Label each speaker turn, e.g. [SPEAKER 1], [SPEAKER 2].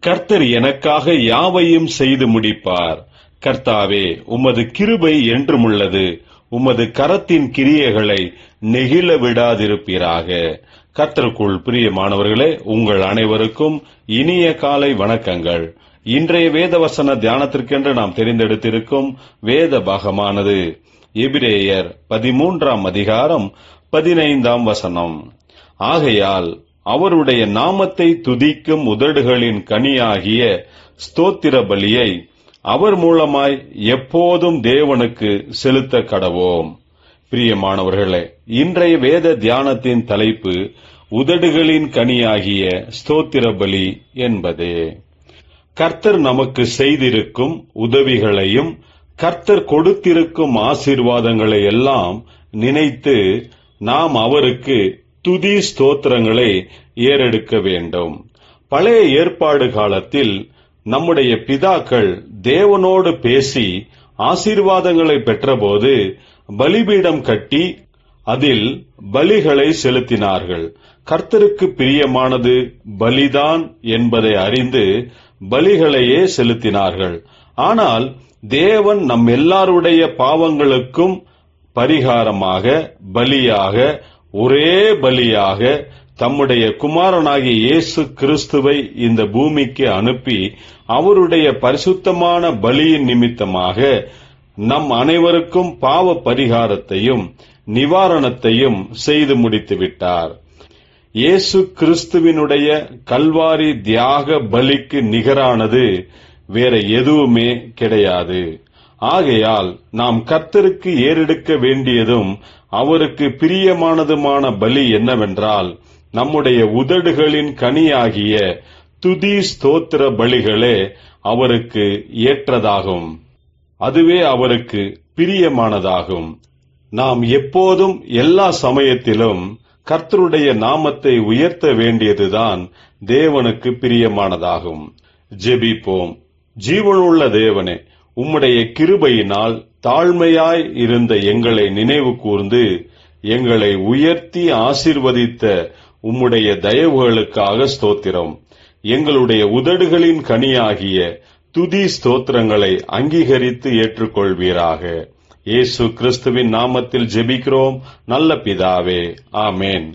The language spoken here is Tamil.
[SPEAKER 1] கர்த்தர் எனக்காக யாவையும் செய்து முடிப்பார். கர்த்தாவே, உமது கிருபை என்றுமுள்ளது. உமது கரத்தின் கிரியைகளை நெகிழ விடாதிருப்பீராக. கர்த்தருக்குள் பிரியமானவர்களே, உங்கள் அனைவருக்கும் இனிய காலை வணக்கங்கள். இன்றைய வேதவசன தியானத்திற்கென்று நாம் தெரிந்தெடுத்திருக்கும் வேத பாகமானது எபிரேயர் 13ஆம் அதிகாரம் 15ஆம் வசனம். ஆகையால் அவருடைய நாமத்தை துதிக்கும் உதடுகளின் கனியாகிய ஸ்தோத்திர பலியை அவர் மூலமாய் எப்போதும் தேவனுக்கு செலுத்த கடவோம். பிரியமானவர்களே, இன்றைய வேத தியானத்தின் தலைப்பு உதடுகளின் கனியாகிய ஸ்தோத்திர பலி என்பதே. கர்த்தர் நமக்கு செய்திருக்கும் உதவிகளையும் கர்த்தர் கொடுத்திருக்கும் ஆசீர்வாதங்களை எல்லாம் நினைத்து நாம் அவருக்கு துதி ஸ்தோத்திரங்களை ஏறெடுக்க வேண்டும். பழைய ஏற்பாடு காலத்தில் நம்முடைய பிதாக்கள் தேவனோடு பேசி ஆசீர்வாதங்களை பெற்றபோது பலிபீடம் கட்டி அதில் பலிகளை செலுத்தினார்கள். கர்த்தருக்கு பிரியமானது பலிதான் என்பதை அறிந்து பலிகளையே செலுத்தினார்கள். ஆனால் தேவன் நம் எல்லாருடைய பாவங்களுக்கும் பரிகாரமாக பலியாக, ஒரே பலியாக தம்முடைய குமாரனாகிய இயேசு கிறிஸ்துவை இந்த பூமிக்கு அனுப்பி அவருடைய பரிசுத்தமான பலியின் நிமித்தமாக நம் அனைவருக்கும் பாவ பரிகாரத்தையும் நிவாரணத்தையும் செய்து முடித்து விட்டார். இயேசு கிறிஸ்துவினுடைய கல்வாரி தியாக பலிக்கு நிகரானது வேற எதுவுமே கிடையாது. ஆகையால் நாம் கர்த்தருக்கு ஏறெடுக்க வேண்டியதும் அவருக்கு பிரியமானதுமான பலி என்னவென்றால், நம்முடைய உதடுகளின் கனியாகிய துதி ஸ்தோத்திர பலிகளே அவருக்கு ஏற்றதாகும். அதுவே அவருக்கு பிரியமானதாகும். நாம் எப்போதும் எல்லா சமயத்திலும் கர்த்தருடைய நாமத்தை உயர்த்த வேண்டியதுதான் தேவனுக்கு பிரியமானதாகும். ஜெபிப்போம். ஜீவனுள்ள தேவனே, உம்முடைய கிருபையினால் தாழ்மையாய் இருந்த எங்களை நினைவு கூர்ந்து எங்களை உயர்த்தி ஆசீர்வதித்த உம்முடைய தயவுகளுக்காக ஸ்தோத்திரம். எங்களுடைய உதடுகளின் கனியாகிய துதி ஸ்தோத்திரங்களை அங்கீகரித்து ஏற்றுக்கொள்வீராக. இயேசு கிறிஸ்துவின் நாமத்தில் ஜெபிக்கிறோம் நல்ல பிதாவே, ஆமேன்.